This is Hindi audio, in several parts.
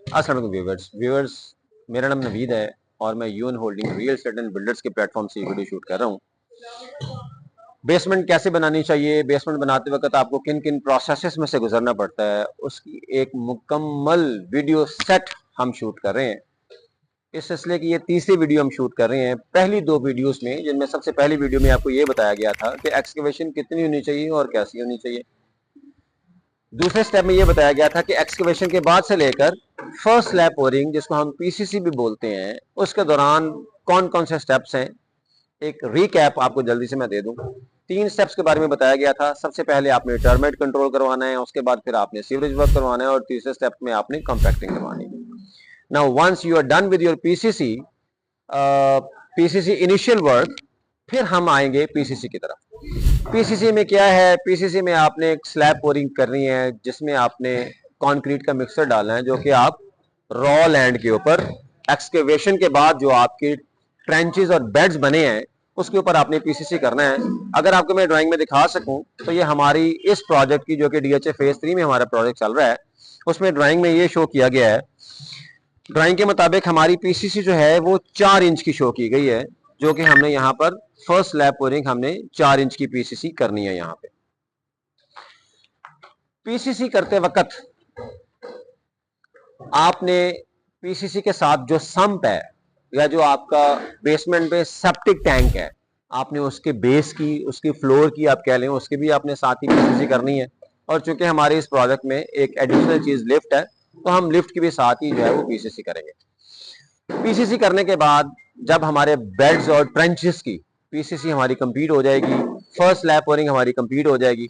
अस्सलाम वालेकुम व्यूवर्स, मेरा नाम नवीद है और मैं UN holding real estate and builders के प्लेटफॉर्म से वीडियो शूट कर रहा हूँ। बेसमेंट कैसे बनानी चाहिए, बेसमेंट बनाते वक्त आपको किन किन प्रोसेसेस में से गुजरना पड़ता है, उसकी एक मुकम्मल वीडियो सेट हम शूट कर रहे हैं। इस सिलसिले की ये तीसरी वीडियो हम शूट कर रहे हैं। पहली दो वीडियोस में, जिनमें सबसे पहली वीडियो में आपको ये बताया गया था कि एक्सकेवेशन कितनी होनी चाहिए और कैसी होनी चाहिए। दूसरे स्टेप में ये बताया गया था कि एक्सकेवेशन के बाद से लेकर फर्स्ट स्लैब पोरिंग, जिसको हम पीसीसी भी बोलते हैं, उसके दौरान कौन कौन से स्टेप्स हैं। एक रीकैप आपको जल्दी से मैं दे दूं। तीन स्टेप्स के बारे में बताया गया था। सबसे पहले आपने टर्माइट कंट्रोल करवाना है, उसके बाद फिर आपने सीवरेज वर्क करवाना है और तीसरे स्टेप में आपने कॉम्पैक्टिंग करवानी है। Now once you are done with your PCC initial work, फिर हम आएंगे पीसीसी की तरफ। पीसीसी में क्या है? पीसीसी में आपने एक स्लैब पोरिंग करनी है, जिसमें आपने कंक्रीट का मिक्सर डालना है, जो कि आप रॉ लैंड के ऊपर एक्सकेवेशन के बाद जो आपके ट्रेंचेस और बेड्स बने हैं उसके ऊपर आपने पीसीसी करना है। अगर आपको मैं ड्राइंग में दिखा सकूं तो ये हमारी इस प्रोजेक्ट की, जो कि डीएचए फेज 3 में हमारा प्रोजेक्ट चल रहा है, उसमें ड्राइंग में ये शो किया गया है। ड्राइंग के मुताबिक हमारी पीसीसी जो है वो 4 इंच की शो की गई है, जो कि हमने यहाँ पर फर्स्ट स्लैब पोरिंग हमने 4 इंच की पीसीसी करनी है। यहाँ पे पीसीसी करते वक्त आपने पीसीसी के साथ जो सम्प है या जो आपका बेसमेंट में सेप्टिक टैंक है, आपने उसके बेस की, उसकी फ्लोर की आप कह लें, उसके भी आपने साथ ही पीसीसी करनी है। और चूंकि हमारे इस प्रोजेक्ट में एक एडिशनल चीज लिफ्ट है, तो हम लिफ्ट की भी साथ ही जो है वो पीसीसी करेंगे। पीसीसी करने के बाद जब हमारे बेड्स और ट्रेंचेस की पीसीसी हमारी कंप्लीट हो जाएगी, फर्स्ट स्लैब पोरिंग हमारी कंप्लीट हो जाएगी।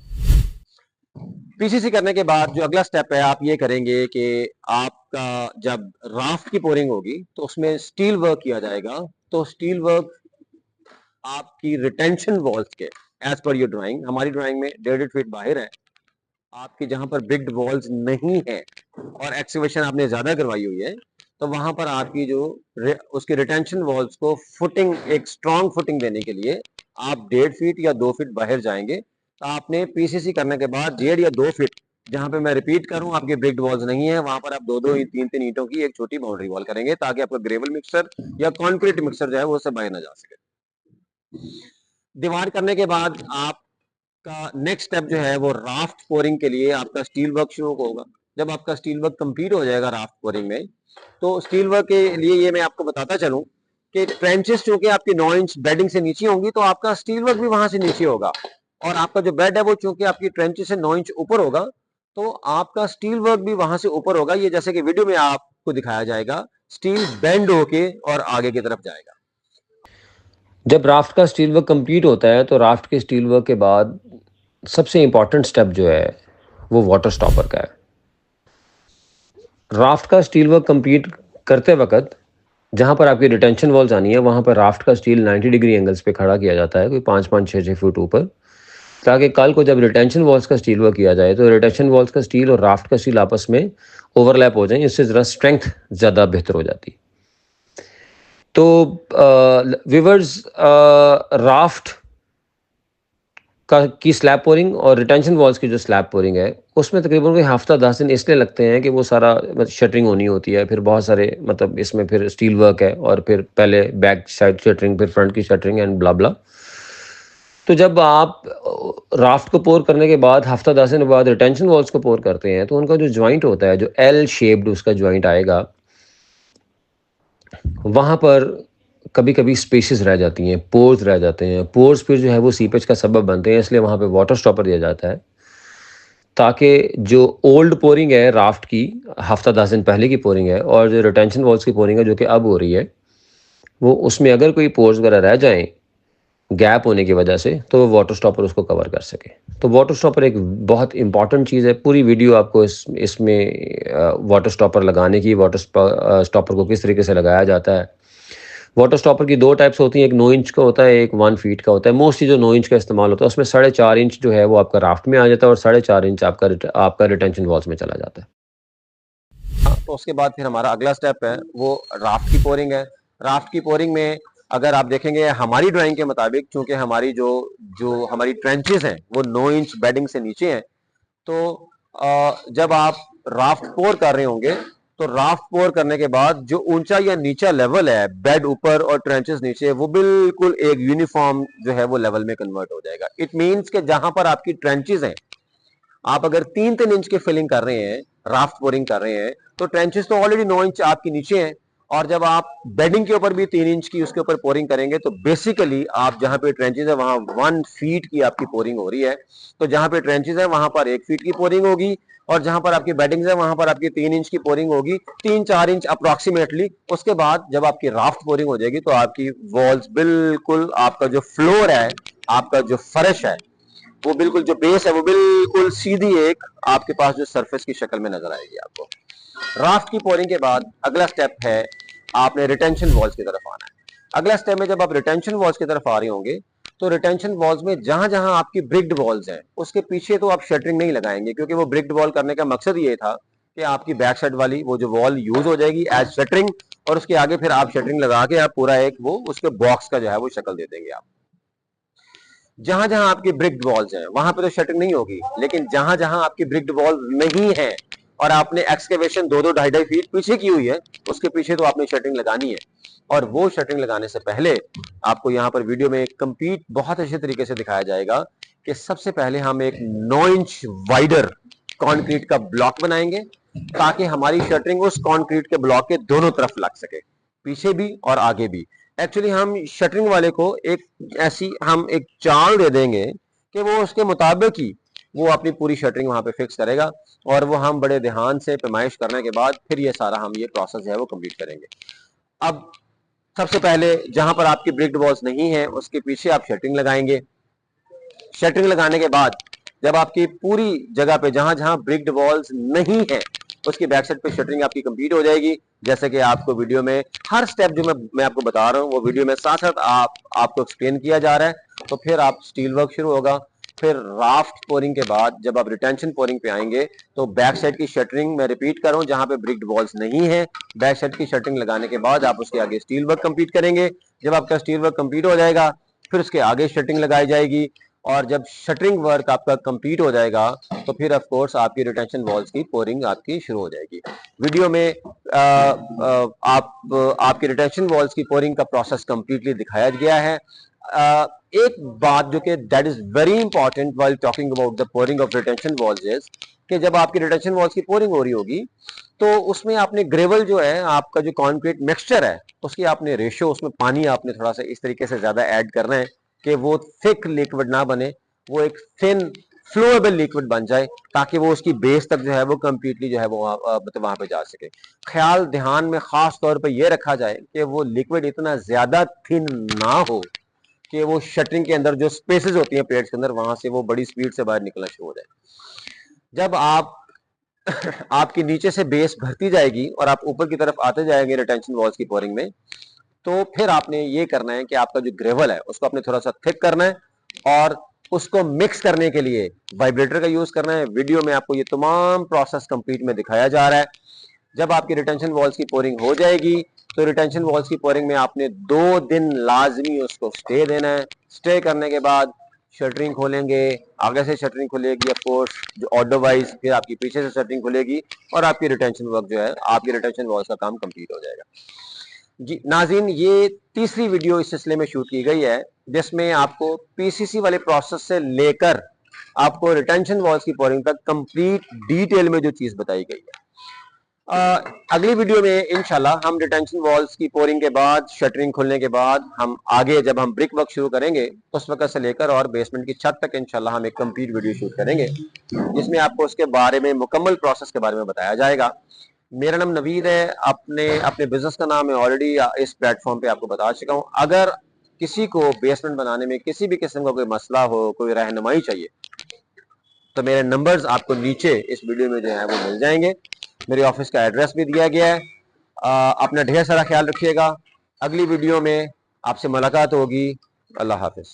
पीसीसी करने के बाद जो अगला स्टेप है, आप ये करेंगे कि आपका जब राफ्ट की पोरिंग होगी तो उसमें स्टील वर्क किया जाएगा। तो स्टील वर्क आपकी रिटेंशन वॉल्स के, एज पर योर ड्राइंग, हमारी ड्राइंग में 1.5 फीट बाहर है, आपकी जहां पर बिग वॉल्स नहीं है और एक्सकेवेशन आपने ज्यादा करवाई हुई है, तो वहां पर आपकी जो उसकी रिटेंशन वॉल्स को फुटिंग, एक स्ट्रॉन्ग फुटिंग देने के लिए आप 1.5 फीट या 2 फीट बाहर जाएंगे। तो आपने पीसीसी करने के बाद 1.5 या 2 फीट, जहां पे मैं रिपीट करूं आपके ब्रिक्ड वॉल्स नहीं है, वहां पर आप दो दो तीन तीन ईंटों की एक छोटी बाउंड्री वॉल करेंगे, ताकि आपका ग्रेवल मिक्सर या कॉन्क्रीट मिक्सर जो है वो उससे बाहर ना जा सके। दीवार करने के बाद आपका नेक्स्ट स्टेप जो है वो राफ्ट पोरिंग के लिए आपका स्टील वर्क शुरू होगा। जब आपका स्टील वर्क कंप्लीट हो जाएगा राफ्ट पोरिंग में, तो स्टील वर्क के लिए ये मैं आपको बताता चलूं कि ट्रेंचेस चूंकि आपकी 9 इंच बेडिंग से नीचे होंगी, तो आपका स्टील वर्क भी वहां से नीचे होगा। और आपका जो बेड है वो चूंकि आपकी ट्रेंचेस से 9 इंच ऊपर होगा, तो आपका स्टील वर्क भी वहां से ऊपर होगा। ये जैसे कि वीडियो में आपको दिखाया जाएगा, स्टील बेंड होके और आगे की तरफ जाएगा। जब राफ्ट का स्टील वर्क कंप्लीट होता है तो राफ्ट के स्टील वर्क के बाद सबसे इम्पॉर्टेंट स्टेप जो है वो वाटर स्टॉपर का है। राफ्ट का स्टील वर्क कंप्लीट करते वक्त जहाँ पर आपकी रिटेंशन वॉल्स आनी है वहाँ पर राफ्ट का स्टील 90 डिग्री एंगल्स पे खड़ा किया जाता है, कोई 5-5, 6-6 फुट ऊपर, ताकि कल को जब रिटेंशन वॉल्स का स्टील वर्क किया जाए तो रिटेंशन वॉल्स का स्टील और राफ्ट का स्टील आपस में ओवरलैप हो जाए। इससे ज़रा स्ट्रेंथ ज़्यादा बेहतर हो जाती। तो विवर्स, राफ्ट का की स्लैब पोरिंग और रिटेंशन वॉल्स की जो स्लैब पोरिंग है उसमें तकरीबन कोई हफ्ता 10 दिन इसलिए लगते हैं कि वो सारा शटरिंग होनी होती है, फिर बहुत सारे इसमें फिर स्टील वर्क है और फिर पहले बैक साइड शटरिंग, फिर फ्रंट की शटरिंग एंड ब्ला ब्ला। तो जब आप राफ्ट को पोर करने के बाद हफ्ता 10 दिन बाद रिटेंशन वॉल्स को पोर करते हैं तो उनका जो जॉइंट होता है, जो एल शेप्ड उसका जॉइंट आएगा, वहाँ पर कभी कभी स्पेसेस रह जाती हैं, पोर्स रह जाते हैं। पोर्स फिर जो है वो सीपेज का सबब बनते हैं, इसलिए वहाँ पे वाटर स्टॉपर दिया जाता है, ताकि जो ओल्ड पोरिंग है राफ्ट की, हफ्ता 10 दिन पहले की पोरिंग है, और जो रिटेंशन वॉल्स की पोरिंग है जो कि अब हो रही है, वो उसमें अगर कोई पोर्स वगैरह रह जाएं गैप होने की वजह से, तो वाटर स्टॉपर उसको कवर कर सके। तो वाटर स्टॉपर एक बहुत इंपॉर्टेंट चीज़ है। पूरी वीडियो आपको इसमें वाटर स्टॉपर लगाने की, वाटर स्टॉपर को किस तरीके से लगाया जाता है। वाटर स्टॉपर की दो टाइप्स होती हैं, एक 9 इंच का होता है, एक 1 फीट का होता है। मोस्टली जो 9 इंच का इस्तेमाल होता है उसमें 4.5 इंच जो है वो आपका राफ्ट में आ जाता है और 4.5 इंच आपका रिटेंशन वॉल्स में चला जाता है। तो उसके बाद फिर हमारा अगला स्टेप है वो राफ्ट की पोरिंग है। राफ्ट की पोरिंग में अगर आप देखेंगे हमारी ड्राइंग के मुताबिक, चूंकि हमारी जो जो हमारी ट्रेंचेस हैं वो 9 इंच बेडिंग से नीचे हैं, तो जब आप राफ्ट पोर कर रहे होंगे तो राफ्ट पोर करने के बाद जो ऊंचा या नीचा लेवल है, बेड ऊपर और ट्रेंचेस नीचे, वो बिल्कुल एक यूनिफॉर्म जो है वो लेवल में कन्वर्ट हो जाएगा। इट मींस कि जहां पर आपकी ट्रेंचेस हैं, आप अगर 3-3 इंच की फिलिंग कर रहे हैं, राफ्ट पोरिंग कर रहे हैं, तो ट्रेंचेस तो ऑलरेडी 9 इंच आपकी नीचे हैं, और जब आप बेडिंग के ऊपर भी 3 इंच की उसके ऊपर पोरिंग करेंगे तो बेसिकली आप जहां पे ट्रेंचेस है वहां 1 फीट की आपकी पोरिंग हो रही है। तो जहां पे ट्रेंचेस है वहां पर 1 फीट की पोरिंग होगी, और जहां पर आपकी बेडिंग है वहां पर आपकी 3 इंच की पोरिंग होगी, 3-4 इंच अप्रोक्सीमेटली। उसके बाद जब आपकी राफ्ट पोरिंग हो जाएगी तो आपकी वॉल्स बिल्कुल, आपका जो फ्लोर है, आपका जो फर्श है, वो बिल्कुल, जो बेस है वो बिल्कुल सीधी एक आपके पास जो सरफेस की शक्ल में नजर आएगी आपको। राफ्ट की पोरिंग के बाद अगला स्टेप है, आपने रिटेंशन वॉल्स की तरफ आना है। अगला स्टेप में जब आप रिटेंशन वॉल्स की तरफ आ रहे होंगे, तो रिटेंशन वॉल्स में जहां जहां आपकी ब्रिक्ड वॉल्स हैं उसके पीछे तो आप शटरिंग नहीं लगाएंगे, क्योंकि वो ब्रिक्ड वॉल करने का मकसद ये था कि आपकी बैक साइड वाली वो जो वॉल यूज हो जाएगी एज शटरिंग, और उसके आगे फिर आप शटरिंग लगा के आप पूरा एक वो उसके बॉक्स का जो है वो शक्ल दे देंगे आप। जहां जहां आपकी ब्रिक्ड वॉल्स हैं वहां पे तो शटरिंग नहीं होगी, लेकिन जहां जहां आपकी ब्रिक्ड वॉल नहीं है और आपने एक्सकेवेशन 2-2 2.5 फीट पीछे की हुई है, उसके पीछे तो आपने शटरिंग लगानी है। और वो शटरिंग लगाने से पहले आपको यहां पर वीडियो में कंप्लीट बहुत अच्छे तरीके से दिखाया जाएगा कि सबसे पहले हम एक 9 इंच वाइडर कंक्रीट का ब्लॉक बनाएंगे, ताकि हमारी शटरिंग उस कंक्रीट के ब्लॉक के दोनों तरफ लग सके, पीछे भी और आगे भी। एक्चुअली हम शटरिंग वाले को एक ऐसी हम एक चाल दे देंगे कि वो उसके मुताबिक ही वो अपनी पूरी शटरिंग वहां पे फिक्स करेगा, और वो हम बड़े ध्यान से पैमाइश करने के बाद फिर ये सारा हम ये प्रोसेस है वो कंप्लीट करेंगे। अब सबसे पहले जहां पर आपकी ब्रिक्ड वॉल्स नहीं है उसके पीछे आप शटरिंग लगाएंगे। शटरिंग लगाने के बाद जब आपकी पूरी जगह पे जहां जहां ब्रिक्ड वॉल्स नहीं है उसकी बैक साइड पे शटरिंग आपकी कंप्लीट हो जाएगी। जैसे कि आपको वीडियो में हर स्टेप जो मैं आपको बता रहा हूं वो वीडियो में साथ साथ आपको एक्सप्लेन किया जा रहा है। तो फिर आप स्टील वर्क शुरू होगा, फिर राफ्ट पोरिंग के बाद जब आप रिटेंशन पोरिंग पे आएंगे तो बैक साइड की शटरिंग, मैं रिपीट कर रहा हूं, जहां पे ब्रिक्ड वॉल्स नहीं है बैक साइड की शटरिंग लगाने के बाद आप उसके आगे स्टील वर्क कंप्लीट करेंगे। जब आपका स्टील वर्क कंप्लीट हो जाएगा फिर उसके आगे शटरिंग लगाई जाएगी, और जब शटरिंग वर्क आपका कंप्लीट हो जाएगा तो फिर ऑफ कोर्स आपकी रिटेंशन वॉल्स की पोरिंग आपकी शुरू हो जाएगी। वीडियो में आपकी रिटेंशन वॉल्स की पोरिंग का प्रोसेस कंप्लीटली दिखाया गया है। एक बात जो कि that is very important while talking about the pouring of retention walls is कि जब आपकी रिटेंशन वॉल्स की पोरिंग हो रही होगी तो उसमें आपने ग्रेवल जो है, आपका जो कॉन्क्रीट मिक्सचर है, उसकी आपने रेशियो, उसमें पानी आपने थोड़ा सा इस तरीके से ज्यादा ऐड करना है कि वो थिक लिक्विड ना बने, वो एक थिन फ्लोएबल लिक्विड बन जाए, ताकि वो उसकी बेस तक जो है वो कंप्लीटली जो है वो मतलब वहां पे जा सके। ख्याल ध्यान में खास तौर पे ये रखा जाए कि वो लिक्विड इतना ज्यादा थिन ना हो कि वो शटरिंग के अंदर जो स्पेसेस होती हैं प्लेट्स के अंदर, वहां से वो बड़ी स्पीड से बाहर निकलना शुरू हो जाए। जब आप आपकी नीचे से बेस भरती जाएगी और आप ऊपर की तरफ आते जाएंगे रिटेंशन वॉल्स की पोरिंग में, तो फिर आपने ये करना है कि आपका जो ग्रेवल है उसको आपने थोड़ा सा थिक करना है, और उसको मिक्स करने के लिए वाइब्रेटर का यूज करना है। वीडियो में आपको ये तमाम प्रोसेस कंप्लीट में दिखाया जा रहा है। जब आपकी रिटेंशन वॉल्स की पोरिंग हो जाएगी तो रिटेंशन वॉल्स की पोरिंग में आपने 2 दिन लाजमी उसको स्टे देना है। स्टे करने के बाद शटरिंग खोलेंगे, आगे से शटरिंग खुलेगी ऑफ कोर्स जो ऑर्डर वाइज, फिर आपकी पीछे से शटरिंग खुलेगी और आपकी रिटेंशन वर्क जो है, आपकी रिटेंशन वॉल्स का काम कंप्लीट हो जाएगा। जी नाज़रीन, ये तीसरी वीडियो इस सिलसिले में शूट की गई है जिसमें आपको पीसीसी वाले प्रोसेस से लेकर आपको रिटेंशन वॉल्स की पोरिंग तक कंप्लीट डिटेल में जो चीज बताई गई है। अगली वीडियो में इंशाल्लाह हम रिटेंशन वॉल्स की पोरिंग के बाद, शटरिंग खुलने के बाद, हम आगे जब हम ब्रिक वर्क शुरू करेंगे उस वक्त से लेकर और बेसमेंट की छत तक इंशाल्लाह हम एक कंप्लीट वीडियो शूट करेंगे जिसमें आपको उसके बारे में, मुकम्मल प्रोसेस के बारे में बताया जाएगा। मेरा नाम नवीद है, अपने अपने बिजनेस का नाम है ऑलरेडी इस प्लेटफॉर्म पे आपको बता चुका हूँ। अगर किसी को बेसमेंट बनाने में किसी भी किस्म का कोई मसला हो, कोई रहनुमाई चाहिए, तो मेरे नंबर्स आपको नीचे इस वीडियो में जो है वो मिल जाएंगे। मेरे ऑफिस का एड्रेस भी दिया गया है। अपना ढेर सारा ख्याल रखिएगा। अगली वीडियो में आपसे मुलाकात होगी। अल्लाह हाफिज।